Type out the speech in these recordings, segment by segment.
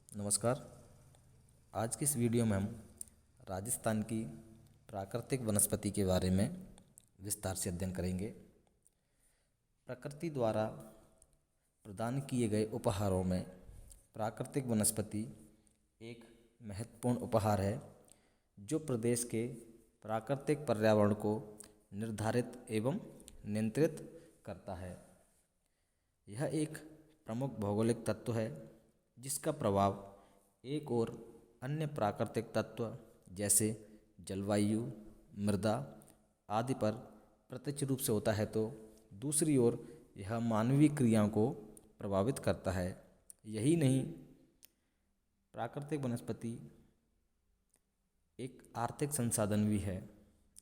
नमस्कार। आज की इस वीडियो में हम राजस्थान की प्राकृतिक वनस्पति के बारे में विस्तार से अध्ययन करेंगे। प्रकृति द्वारा प्रदान किए गए उपहारों में प्राकृतिक वनस्पति एक महत्वपूर्ण उपहार है, जो प्रदेश के प्राकृतिक पर्यावरण को निर्धारित एवं नियंत्रित करता है। यह एक प्रमुख भौगोलिक तत्व है जिसका प्रभाव एक और अन्य प्राकृतिक तत्व जैसे जलवायु, मृदा आदि पर प्रत्यक्ष रूप से होता है, तो दूसरी ओर यह मानवीय क्रियाओं को प्रभावित करता है। यही नहीं, प्राकृतिक वनस्पति एक आर्थिक संसाधन भी है,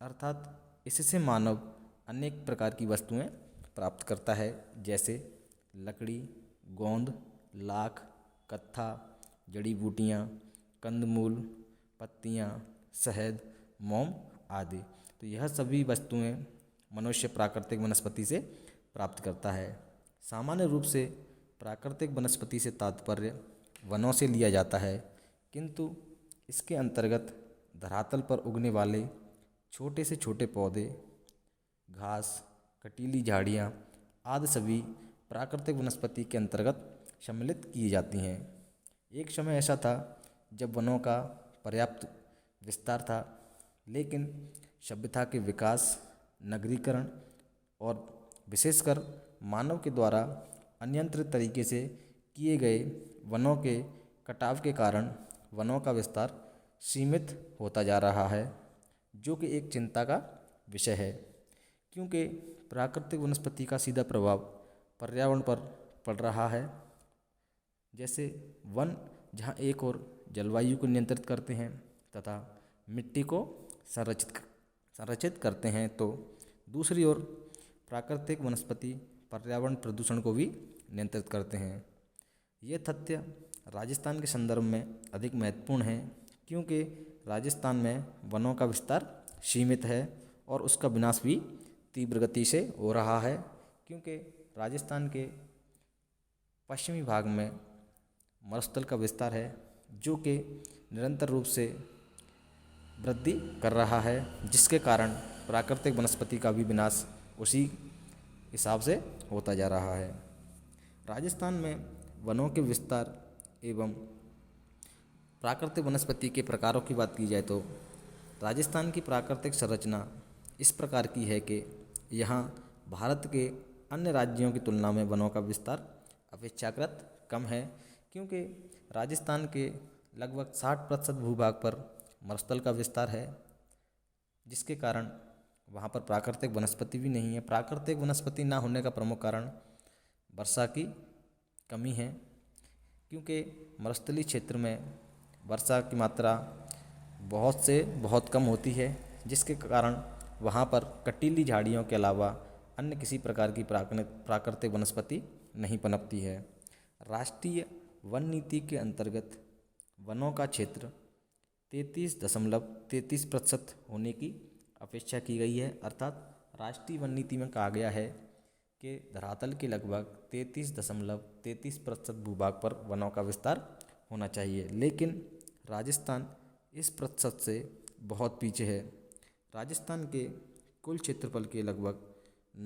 अर्थात इससे मानव अनेक प्रकार की वस्तुएं प्राप्त करता है, जैसे लकड़ी, गोंद, लाख, कत्था, जड़ी बूटियाँ, कंदमूल, पत्तियाँ, शहद, मोम आदि। तो यह सभी वस्तुएं मनुष्य प्राकृतिक वनस्पति से प्राप्त करता है। सामान्य रूप से प्राकृतिक वनस्पति से तात्पर्य वनों से लिया जाता है, किंतु इसके अंतर्गत धरातल पर उगने वाले छोटे से छोटे पौधे, घास, कटीली झाड़ियाँ आदि सभी प्राकृतिक वनस्पति के अंतर्गत सम्मिलित की जाती हैं। एक समय ऐसा था जब वनों का पर्याप्त विस्तार था, लेकिन सभ्यता के विकास, नगरीकरण और विशेषकर मानव के द्वारा अनियंत्रित तरीके से किए गए वनों के कटाव के कारण वनों का विस्तार सीमित होता जा रहा है, जो कि एक चिंता का विषय है, क्योंकि प्राकृतिक वनस्पति का सीधा प्रभाव पर्यावरण पर पड़ रहा है। जैसे वन जहाँ एक और जलवायु को नियंत्रित करते हैं तथा मिट्टी को संरक्षित करते हैं, तो दूसरी ओर प्राकृतिक वनस्पति पर्यावरण प्रदूषण को भी नियंत्रित करते हैं। ये तथ्य राजस्थान के संदर्भ में अधिक महत्वपूर्ण है, क्योंकि राजस्थान में वनों का विस्तार सीमित है और उसका विनाश भी तीव्र गति से हो रहा है, क्योंकि राजस्थान के पश्चिमी भाग में मरुस्थल का विस्तार है, जो कि निरंतर रूप से वृद्धि कर रहा है, जिसके कारण प्राकृतिक वनस्पति का भी विनाश उसी हिसाब से होता जा रहा है। राजस्थान में वनों के विस्तार एवं प्राकृतिक वनस्पति के प्रकारों की बात की जाए तो राजस्थान की प्राकृतिक संरचना इस प्रकार की है कि यहाँ भारत के अन्य राज्यों की तुलना में वनों का विस्तार अपेक्षाकृत कम है, क्योंकि राजस्थान के लगभग 60% भूभाग पर मरुस्थल का विस्तार है, जिसके कारण वहाँ पर प्राकृतिक वनस्पति भी नहीं है। प्राकृतिक वनस्पति ना होने का प्रमुख कारण वर्षा की कमी है, क्योंकि मरुस्थलीय क्षेत्र में वर्षा की मात्रा बहुत से बहुत कम होती है, जिसके कारण वहाँ पर कटीली झाड़ियों के अलावा अन्य किसी प्रकार की प्राकृतिक वनस्पति नहीं पनपती है। राष्ट्रीय वन नीति के अंतर्गत वनों का क्षेत्र 33.33% होने की अपेक्षा की गई है, अर्थात राष्ट्रीय वन नीति में कहा गया है कि धरातल के लगभग 33.33% भूभाग पर वनों का विस्तार होना चाहिए, लेकिन राजस्थान इस प्रतिशत से बहुत पीछे है। राजस्थान के कुल क्षेत्रफल के लगभग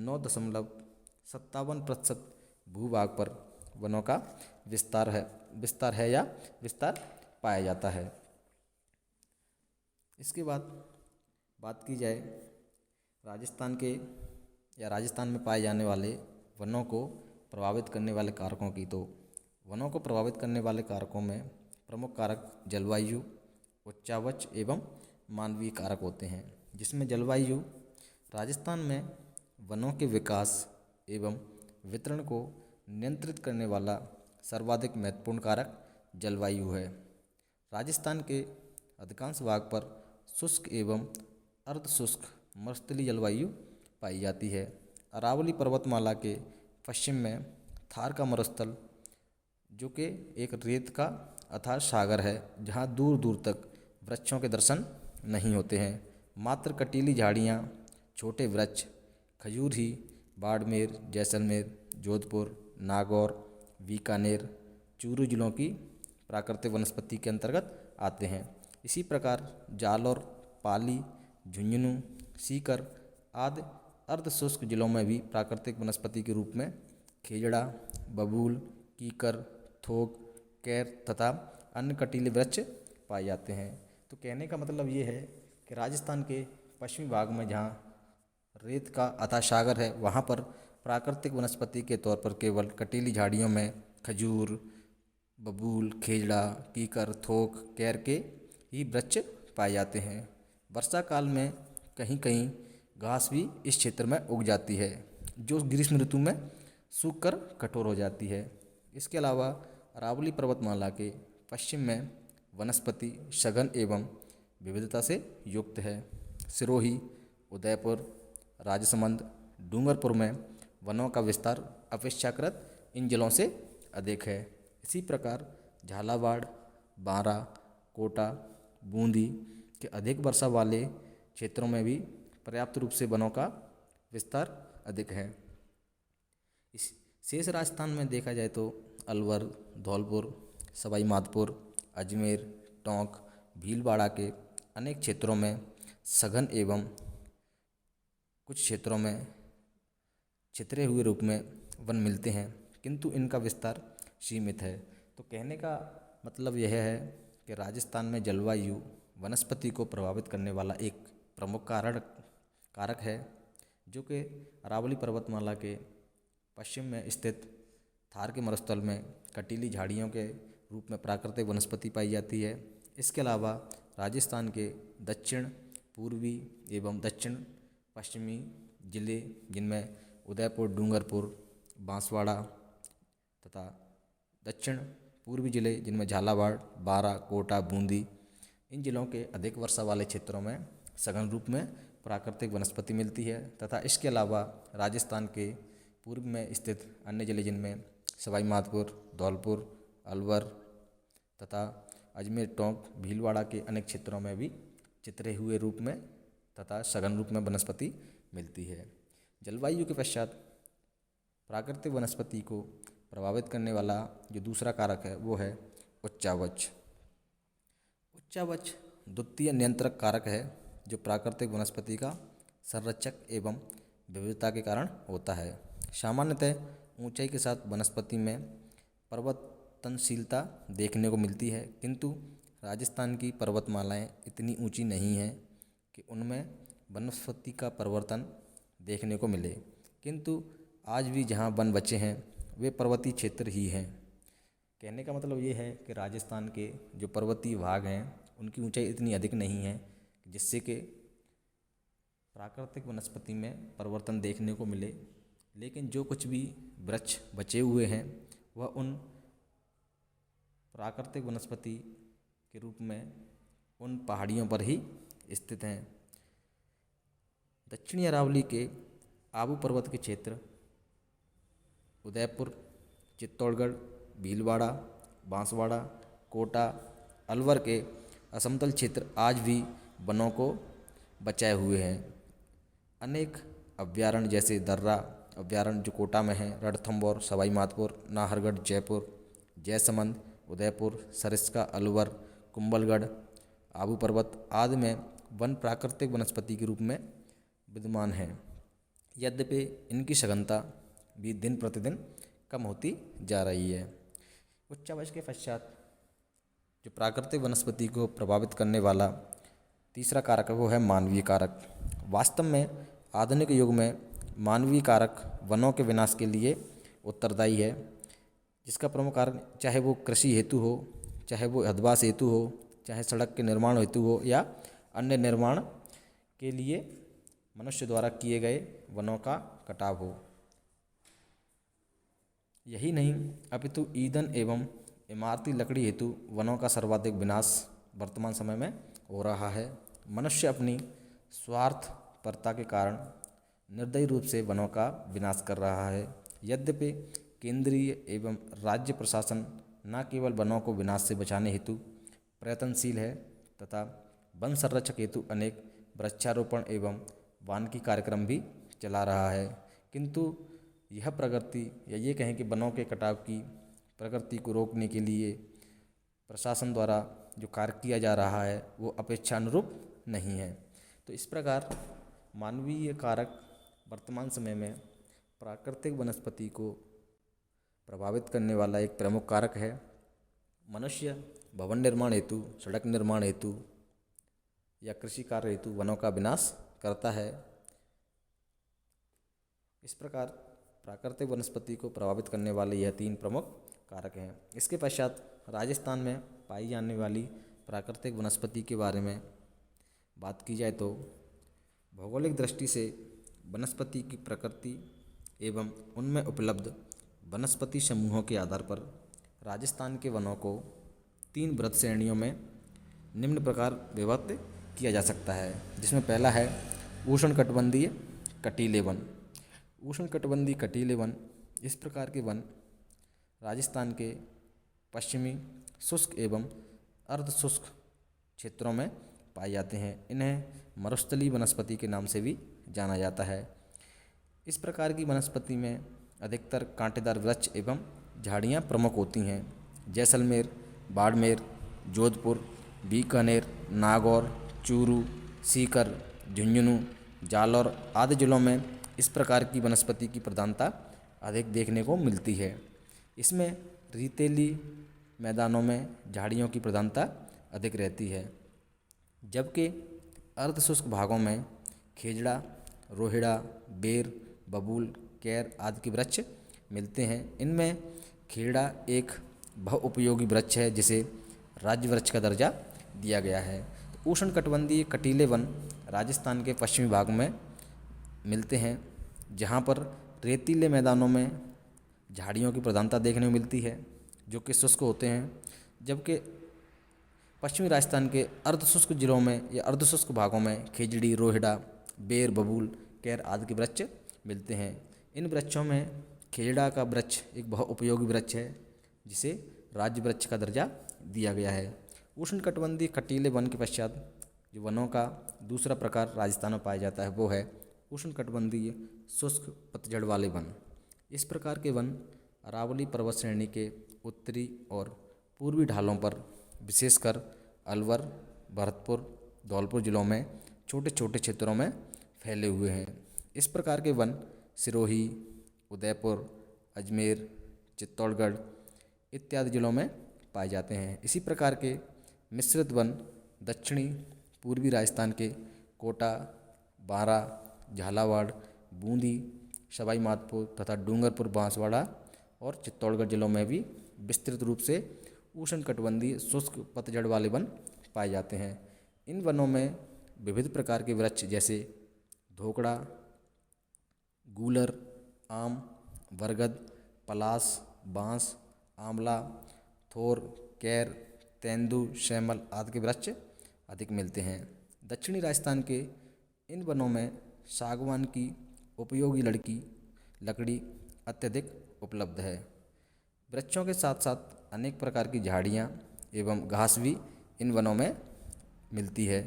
9.57% भूभाग पर वनों का विस्तार पाया जाता है। इसके बाद बात की जाए राजस्थान में पाए जाने वाले वनों को प्रभावित करने वाले कारकों की, तो वनों को प्रभावित करने वाले कारकों में प्रमुख कारक जलवायु, उच्चावच एवं मानवीय कारक होते हैं, जिसमें जलवायु राजस्थान में वनों के विकास एवं वितरण को नियंत्रित करने वाला सर्वाधिक महत्वपूर्ण कारक जलवायु है। राजस्थान के अधिकांश भाग पर शुष्क एवं अर्धशुष्क मरुस्थलीय जलवायु पाई जाती है। अरावली पर्वतमाला के पश्चिम में थार का मरुस्थल, जो कि एक रेत का अथाह सागर है, जहाँ दूर दूर तक वृक्षों के दर्शन नहीं होते हैं। मात्र कटीली झाड़ियाँ, छोटे वृक्ष, खजूर ही बाड़मेर, जैसलमेर, जोधपुर, नागौर, बीकानेर, चूरू जिलों की प्राकृतिक वनस्पति के अंतर्गत आते हैं। इसी प्रकार जालौर, पाली, झुंझुनू, सीकर आदि अर्ध शुष्क जिलों में भी प्राकृतिक वनस्पति के रूप में खेजड़ा, बबूल, कीकर, थोक, कैर तथा अन्य कटीले वृक्ष पाए जाते हैं। तो कहने का मतलब ये है कि राजस्थान के पश्चिमी भाग में जहाँ रेत का अथाह सागर है, वहाँ पर प्राकृतिक वनस्पति के तौर पर केवल कटीली झाड़ियों में खजूर, बबूल, खेजड़ा, कीकर, थोक, कैर के ही वृक्ष पाए जाते हैं। वर्षा काल में कहीं कहीं घास भी इस क्षेत्र में उग जाती है, जो ग्रीष्म ऋतु में सूख कर कठोर हो जाती है। इसके अलावा अरावली पर्वतमाला के पश्चिम में वनस्पति सघन एवं विविधता से युक्त है। सिरोही, उदयपुर, राजसमंद, डूंगरपुर में वनों का विस्तार अपेक्षाकृत इन जिलों से अधिक है। इसी प्रकार झालावाड़, बारां, कोटा, बूंदी के अधिक वर्षा वाले क्षेत्रों में भी पर्याप्त रूप से वनों का विस्तार अधिक है। इस शेष राजस्थान में देखा जाए तो अलवर, धौलपुर, सवाई माधोपुर, अजमेर, टोंक, भीलवाड़ा के अनेक क्षेत्रों में सघन एवं कुछ क्षेत्रों में छितरे हुए रूप में वन मिलते हैं, किंतु इनका विस्तार सीमित है। तो कहने का मतलब यह है कि राजस्थान में जलवायु वनस्पति को प्रभावित करने वाला एक प्रमुख कारक है, जो कि अरावली पर्वतमाला के पश्चिम में स्थित थार के मरुस्थल में कटीली झाड़ियों के रूप में प्राकृतिक वनस्पति पाई जाती है। इसके अलावा राजस्थान के दक्षिण पूर्वी एवं दक्षिण पश्चिमी जिले, जिनमें उदयपुर, डूंगरपुर, बांसवाड़ा तथा दक्षिण पूर्वी जिले जिनमें झालावाड़, बारां, कोटा, बूंदी, इन जिलों के अधिक वर्षा वाले क्षेत्रों में सघन रूप में प्राकृतिक वनस्पति मिलती है। तथा इसके अलावा राजस्थान के पूर्व में स्थित अन्य जिले जिनमें सवाई माधोपुर, धौलपुर, अलवर तथा अजमेर, टोंक, भीलवाड़ा के अनेक क्षेत्रों में भी चितरे हुए रूप में तथा सघन रूप में वनस्पति मिलती है। जलवायु के पश्चात प्राकृतिक वनस्पति को प्रभावित करने वाला जो दूसरा कारक है वो है उच्चावच। उच्चावच द्वितीय नियंत्रक कारक है, जो प्राकृतिक वनस्पति का संरक्षक एवं विविधता के कारण होता है। सामान्यतः ऊंचाई के साथ वनस्पति में परिवर्तनशीलता देखने को मिलती है, किंतु राजस्थान की पर्वतमालाएं इतनी ऊंची नहीं हैं कि उनमें वनस्पति का परिवर्तन देखने को मिले, किंतु आज भी जहां वन बचे हैं वे पर्वतीय क्षेत्र ही हैं। कहने का मतलब ये है कि राजस्थान के जो पर्वतीय भाग हैं उनकी ऊंचाई इतनी अधिक नहीं है जिससे कि प्राकृतिक वनस्पति में परिवर्तन देखने को मिले, लेकिन जो कुछ भी वृक्ष बचे हुए हैं वह उन प्राकृतिक वनस्पति के रूप में उन पहाड़ियों पर ही स्थित हैं। दक्षिणी अरावली के आबू पर्वत के क्षेत्र उदयपुर, चित्तौड़गढ़, भीलवाड़ा, बांसवाड़ा, कोटा, अलवर के असमतल क्षेत्र आज भी वनों को बचाए हुए हैं। अनेक अभ्यारण्य जैसे दर्रा अभ्यारण्य जो कोटा में है, रणथंभौर, सवाई माधोपुर, नाहरगढ़, जयपुर, जयसमंद, उदयपुर, सरिस्का, अलवर, कुंभलगढ़, आबू पर्वत आदि में वन प्राकृतिक वनस्पति के रूप में विद्यमान हैं। यद्यपि इनकी सघनता भी दिन प्रतिदिन कम होती जा रही है। उच्चावच के पश्चात जो प्राकृतिक वनस्पति को प्रभावित करने वाला तीसरा कारक है वो है मानवीय कारक। वास्तव में आधुनिक युग में मानवीय कारक वनों के विनाश के लिए उत्तरदायी है, जिसका प्रमुख कारण चाहे वो कृषि हेतु हो, चाहे वो अधिवास हेतु हो, चाहे सड़क के निर्माण हेतु हो या अन्य निर्माण के लिए मनुष्य द्वारा किए गए वनों का कटाव हो। यही नहीं अपितु ईंधन एवं इमारती लकड़ी हेतु वनों का सर्वाधिक विनाश वर्तमान समय में हो रहा है। मनुष्य अपनी स्वार्थपरता के कारण निर्दयी रूप से वनों का विनाश कर रहा है। यद्यपि केंद्रीय एवं राज्य प्रशासन न केवल वनों को विनाश से बचाने हेतु प्रयत्नशील है तथा वन संरक्षक हेतु अनेक वृक्षारोपण एवं वानिकी कार्यक्रम भी चला रहा है, किंतु यह प्रगति या ये कहें कि वनों के कटाव की प्रगति को रोकने के लिए प्रशासन द्वारा जो कार्य किया जा रहा है वो अपेक्षानुरूप नहीं है। तो इस प्रकार मानवीय कारक वर्तमान समय में प्राकृतिक वनस्पति को प्रभावित करने वाला एक प्रमुख कारक है। मनुष्य भवन निर्माण हेतु, सड़क निर्माण हेतु या कृषि कार्य हेतु वनों का विनाश करता है। इस प्रकार प्राकृतिक वनस्पति को प्रभावित करने वाले यह 3 प्रमुख कारक हैं। इसके पश्चात राजस्थान में पाई जाने वाली प्राकृतिक वनस्पति के बारे में बात की जाए तो भौगोलिक दृष्टि से वनस्पति की प्रकृति एवं उनमें उपलब्ध वनस्पति समूहों के आधार पर राजस्थान के वनों को 3 वृहत श्रेणियों में निम्न प्रकार विभक्त किया जा सकता है, जिसमें पहला है उष्णकटिबंधीय कटीले वन। उष्णकटिबंधीय कटीले वन इस प्रकार के वन राजस्थान के पश्चिमी शुष्क एवं अर्ध शुष्क क्षेत्रों में पाए जाते हैं। इन्हें मरुस्थलीय वनस्पति के नाम से भी जाना जाता है। इस प्रकार की वनस्पति में अधिकतर कांटेदार वृक्ष एवं झाड़ियाँ प्रमुख होती हैं। जैसलमेर, बाड़मेर, जोधपुर, बीकानेर, नागौर, चूरू, सीकर, झुंझुनू, जालौर आदि जिलों में इस प्रकार की वनस्पति की प्रधानता अधिक देखने को मिलती है। इसमें रेतीली मैदानों में झाड़ियों की प्रधानता अधिक रहती है, जबकि अर्धशुष्क भागों में खेजड़ा, रोहिड़ा, बेर, बबूल, कैर आदि के वृक्ष मिलते हैं। इनमें खेजड़ा एक बहुउपयोगी वृक्ष है जिसे राज्य वृक्ष का दर्जा दिया गया है। तो उष्णकटिबंधीय कटीले वन राजस्थान के पश्चिमी भाग में मिलते हैं, जहाँ पर रेतीले मैदानों में झाड़ियों की प्रधानता देखने को मिलती है जो कि शुष्क होते हैं, जबकि पश्चिमी राजस्थान के अर्धशुष्क जिलों में या अर्धशुष्क भागों में खेजड़ी, रोहिड़ा, बेर, बबूल, कैर आदि के वृक्ष मिलते हैं। इन वृक्षों में खेजड़ा का वृक्ष एक बहुत उपयोगी वृक्ष है जिसे राज्य वृक्ष का दर्जा दिया गया है। उष्णकटिबंधीय कटीले वन के पश्चात जो वनों का दूसरा प्रकार राजस्थान में पाया जाता है वो है उष्णकटिबंधीय शुष्क पतझड़ वाले वन। इस प्रकार के वन अरावली पर्वत श्रेणी के उत्तरी और पूर्वी ढालों पर विशेषकर अलवर, भरतपुर, धौलपुर जिलों में छोटे छोटे क्षेत्रों में फैले हुए हैं। इस प्रकार के वन सिरोही, उदयपुर, अजमेर, चित्तौड़गढ़ इत्यादि जिलों में पाए जाते हैं। इसी प्रकार के मिश्रित वन दक्षिणी पूर्वी राजस्थान के कोटा, बारा, झालावाड़, बूंदी, सवाई माधोपुर तथा डूंगरपुर, बांसवाड़ा और चित्तौड़गढ़ जिलों में भी विस्तृत रूप से उष्णकटिबंधीय शुष्क पतझड़ वाले वन पाए जाते हैं। इन वनों में विविध प्रकार के वृक्ष जैसे धोकड़ा, गूलर, आम, बरगद, पलास, बांस, आंवला, थोर, कैर, तेंदू, शैमल आदि के वृक्ष अधिक मिलते हैं। दक्षिणी राजस्थान के इन वनों में सागवान की उपयोगी लकड़ी अत्यधिक उपलब्ध है। वृक्षों के साथ साथ अनेक प्रकार की झाड़ियाँ एवं घास भी इन वनों में मिलती है।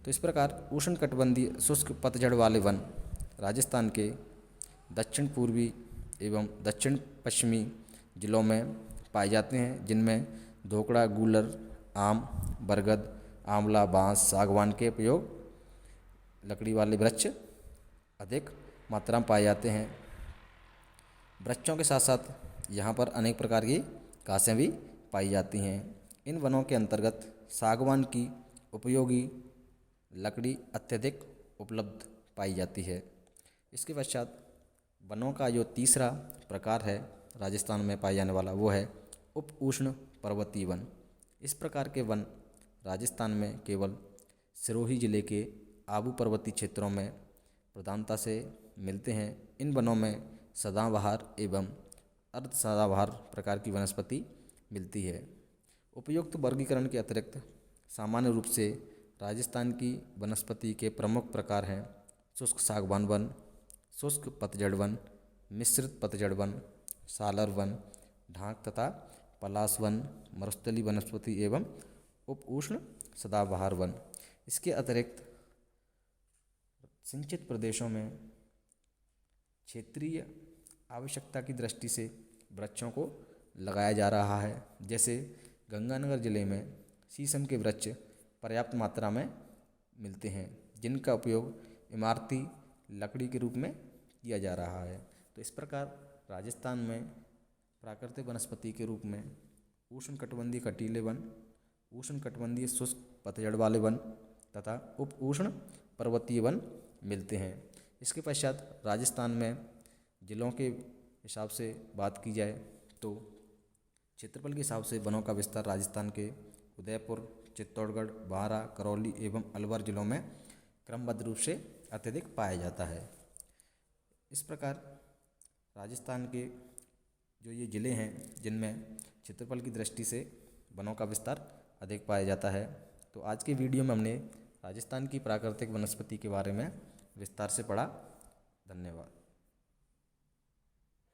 तो इस प्रकार उष्णकटिबंधीय शुष्क पतझड़ वाले वन राजस्थान के दक्षिण पूर्वी एवं दक्षिण पश्चिमी जिलों में पाए जाते हैं, जिनमें धोकड़ा, गूलर, आम, बरगद, आंवला, बांस, सागवान के उपयोग लकड़ी वाले वृक्ष अधिक मात्रा में पाए जाते हैं। वृक्षों के साथ साथ यहाँ पर अनेक प्रकार की घासें भी पाई जाती हैं। इन वनों के अंतर्गत सागवान की उपयोगी लकड़ी अत्यधिक उपलब्ध पाई जाती है। इसके पश्चात वनों का जो तीसरा प्रकार है राजस्थान में पाए जाने वाला वो है उप उष्ण पर्वतीय वन। इस प्रकार के वन राजस्थान में केवल सिरोही जिले के आबू पर्वतीय क्षेत्रों में प्रधानता से मिलते हैं। इन वनों में सदाबहार एवं अर्ध सदाबहार प्रकार की वनस्पति मिलती है। उपयुक्त वर्गीकरण के अतिरिक्त सामान्य रूप से राजस्थान की वनस्पति के प्रमुख प्रकार हैं शुष्क सागवान वन, शुष्क पतझड़ वन, मिश्रित पतझड़ वन, सालर वन, ढाक तथा पलास वन, मरुस्थलीय वनस्पति एवं उप उष्ण सदाबहार वन। इसके अतिरिक्त सिंचित प्रदेशों में क्षेत्रीय आवश्यकता की दृष्टि से वृक्षों को लगाया जा रहा है। जैसे गंगानगर जिले में शीशम के वृक्ष पर्याप्त मात्रा में मिलते हैं, जिनका उपयोग इमारती लकड़ी के रूप में किया जा रहा है। तो इस प्रकार राजस्थान में प्राकृतिक वनस्पति के रूप में उष्णकटिबंधीय कटीले वन, उष्णकटिबंधीय शुष्क पतझड़ वाले वन तथा उप उष्ण पर्वतीय वन मिलते हैं। इसके पश्चात राजस्थान में जिलों के हिसाब से बात की जाए तो क्षेत्रफल के हिसाब से वनों का विस्तार राजस्थान के उदयपुर, चित्तौड़गढ़, बारां, करौली एवं अलवर जिलों में क्रमबद्ध रूप से अत्यधिक पाया जाता है। इस प्रकार राजस्थान के जो ये ज़िले हैं जिनमें क्षेत्रफल की दृष्टि से वनों का विस्तार अधिक पाया जाता है। तो आज के वीडियो में हमने राजस्थान की प्राकृतिक वनस्पति के बारे में विस्तार से पढ़ा। धन्यवाद।